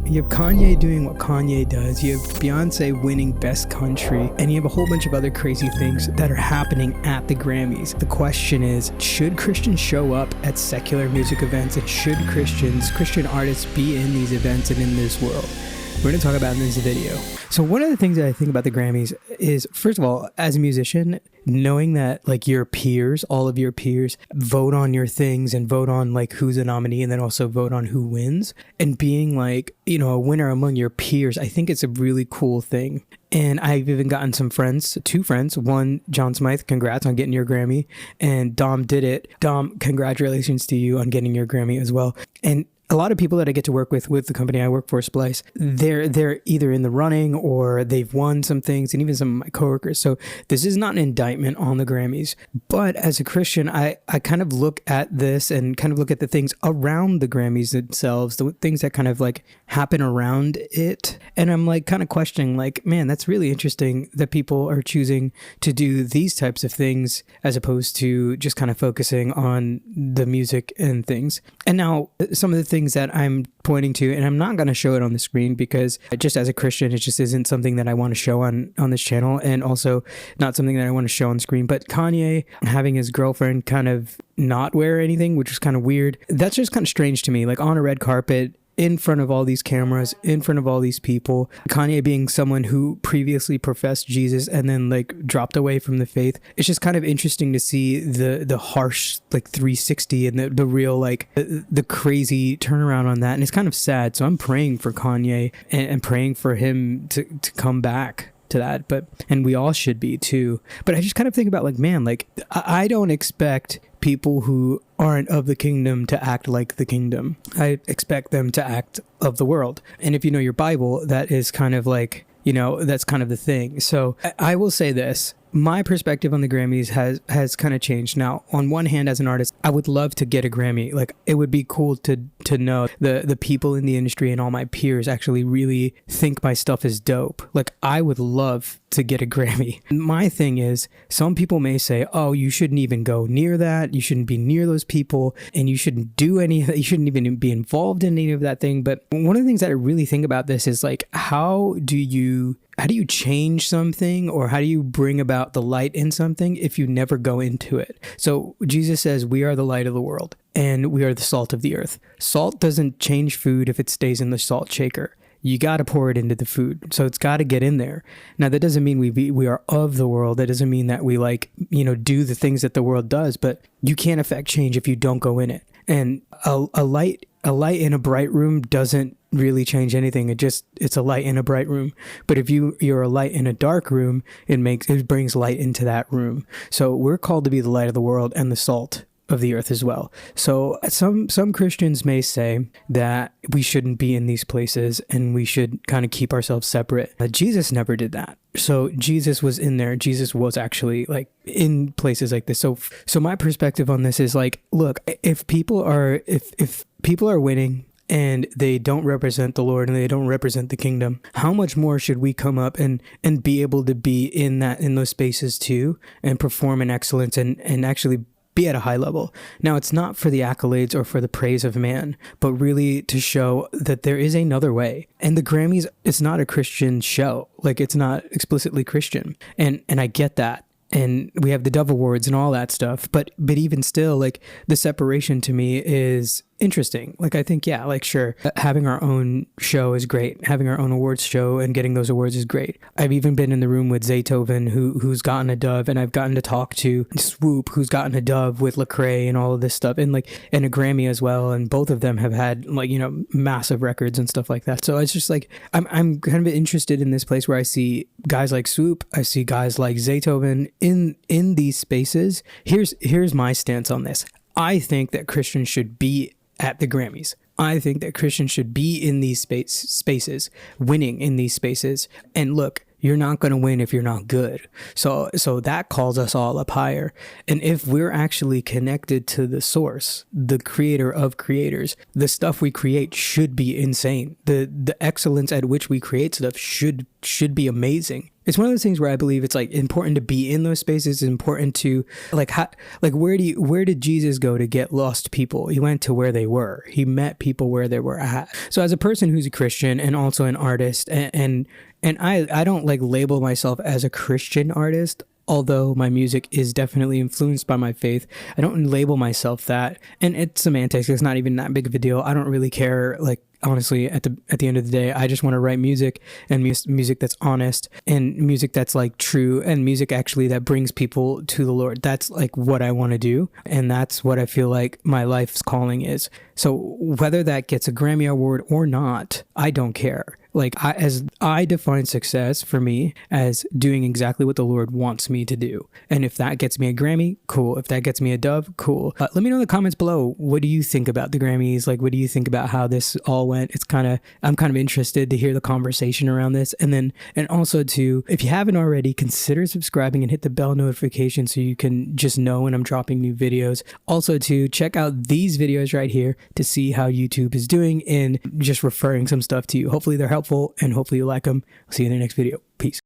You have Kanye doing what Kanye does. You have Beyonce winning Best Country. And you have a whole bunch of other crazy things that are happening at the Grammys. The question is, should Christians show up at secular music events? And should Christian artists be in these events and in this world? We're going to talk about in this video. So one of the things that I think about the Grammys is, first of all, as a musician, knowing that like your peers, all of your peers vote on your things and vote on like who's a nominee and then also vote on who wins, and being like, you know, a winner among your peers, I think it's a really cool thing. And I've even gotten some friends, two friends, one, John Smythe, congrats on getting your Grammy, and Dom did it. Dom, congratulations to you on getting your Grammy as well. And a lot of people that I get to work with the company I work for, Splice, they're either in the running or they've won some things, and even some of my coworkers. So this is not an indictment on the Grammys. But as a Christian, I kind of look at this and kind of look at the things around the Grammys themselves, the things that kind of like happen around it. And I'm like kind of questioning like, man, that's really interesting that people are choosing to do these types of things as opposed to just kind of focusing on the music and things. And now some of the things that I'm pointing to, and I'm not going to show it on the screen because just as a Christian, it just isn't something that I want to show on this channel, and also not something that I want to show on screen. But Kanye having his girlfriend kind of not wear anything, which is kind of weird. That's just kind of strange to me, like on a red carpet, in front of all these cameras, in front of all these people. Kanye being someone who previously professed Jesus and then like dropped away from the faith. It's just kind of interesting to see the harsh like 360 and the real like the crazy turnaround on that. And it's kind of sad. So I'm praying for Kanye and praying for him to come back to that. And we all should be too. But I just kind of think about like, man, like I don't expect people who aren't of the kingdom to act like the kingdom. I expect them to act of the world. And if you know your Bible, that is kind of like, you know, that's kind of the thing. So I will say this. My perspective on the Grammys has kind of changed. Now, on one hand, as an artist, I would love to get a Grammy. Like, it would be cool to know the people in the industry and all my peers actually really think my stuff is dope. Like, I would love to get a Grammy. My thing is, some people may say, oh, you shouldn't even go near that. You shouldn't be near those people, and you shouldn't do any of that. You shouldn't even be involved in any of that thing. But one of the things that I really think about this is like, how do you change something, or how do you bring about the light in something if you never go into it? So Jesus says we are the light of the world and we are the salt of the earth. Salt doesn't change food if it stays in the salt shaker. You got to pour it into the food. So it's got to get in there. Now, that doesn't mean we are of the world. That doesn't mean that we like, you know, do the things that the world does, but you can't affect change if you don't go in it. And a light in a bright room doesn't really change anything. It's a light in a bright room. But if you're a light in a dark room, it brings light into that room. So we're called to be the light of the world and the salt of the earth as well. So some Christians may say that we shouldn't be in these places and we should kind of keep ourselves separate. Jesus never did that. So Jesus was in there. Jesus was actually like in places like this. So my perspective on this is like, look, if people are winning and they don't represent the Lord and they don't represent the kingdom, how much more should we come up and be able to be in those spaces too, and perform in excellence and actually be at a high level? Now, it's not for the accolades or for the praise of man, but really to show that there is another way. And the Grammys, it's not a Christian show. Like, it's not explicitly Christian. And I get that. And we have the Dove Awards and all that stuff. But even still, like, the separation to me is interesting. Like, I think, yeah, like, sure, having our own show is great. Having our own awards show and getting those awards is great. I've even been in the room with Zaytoven, who's gotten a Dove, and I've gotten to talk to Swoop, who's gotten a Dove with Lecrae and all of this stuff, and a Grammy as well. And both of them have had, like, you know, massive records and stuff like that. So it's just like, I'm kind of interested in this place where I see guys like Swoop, I see guys like Zaytoven in these spaces. Here's my stance on this. I think that Christians should be at the Grammys. I think that Christians should be in these spaces, winning in these spaces. And look, you're not going to win if you're not good. So that calls us all up higher. And if we're actually connected to the source, the creator of creators, the stuff we create should be insane. The excellence at which we create stuff should be amazing. It's one of those things where I believe it's like important to be in those spaces. It's important to like, where did Jesus go to get lost people? He went to where they were. He met people where they were at. So as a person who's a Christian and also an artist, and I don't like label myself as a Christian artist, although my music is definitely influenced by my faith. I don't label myself that, and it's semantics. It's not even that big of a deal. I don't really care. Like, honestly, at the end of the day, I just want to write music, and music that's honest, and music that's like true, and music actually that brings people to the Lord. That's like what I want to do, and that's what I feel like my life's calling is. So whether that gets a Grammy award or not, I don't care. Like, as I define success for me as doing exactly what the Lord wants me to do. And if that gets me a Grammy, cool. If that gets me a dove, cool. Let me know in the comments below, what do you think about the Grammys? Like, what do you think about how this all went? I'm kind of interested to hear the conversation around this. And also to, if you haven't already, consider subscribing and hit the bell notification so you can just know when I'm dropping new videos. Also to check out these videos right here to see how YouTube is doing and just referring some stuff to you. Hopefully they're helpful, and hopefully you like them. I'll see you in the next video. Peace.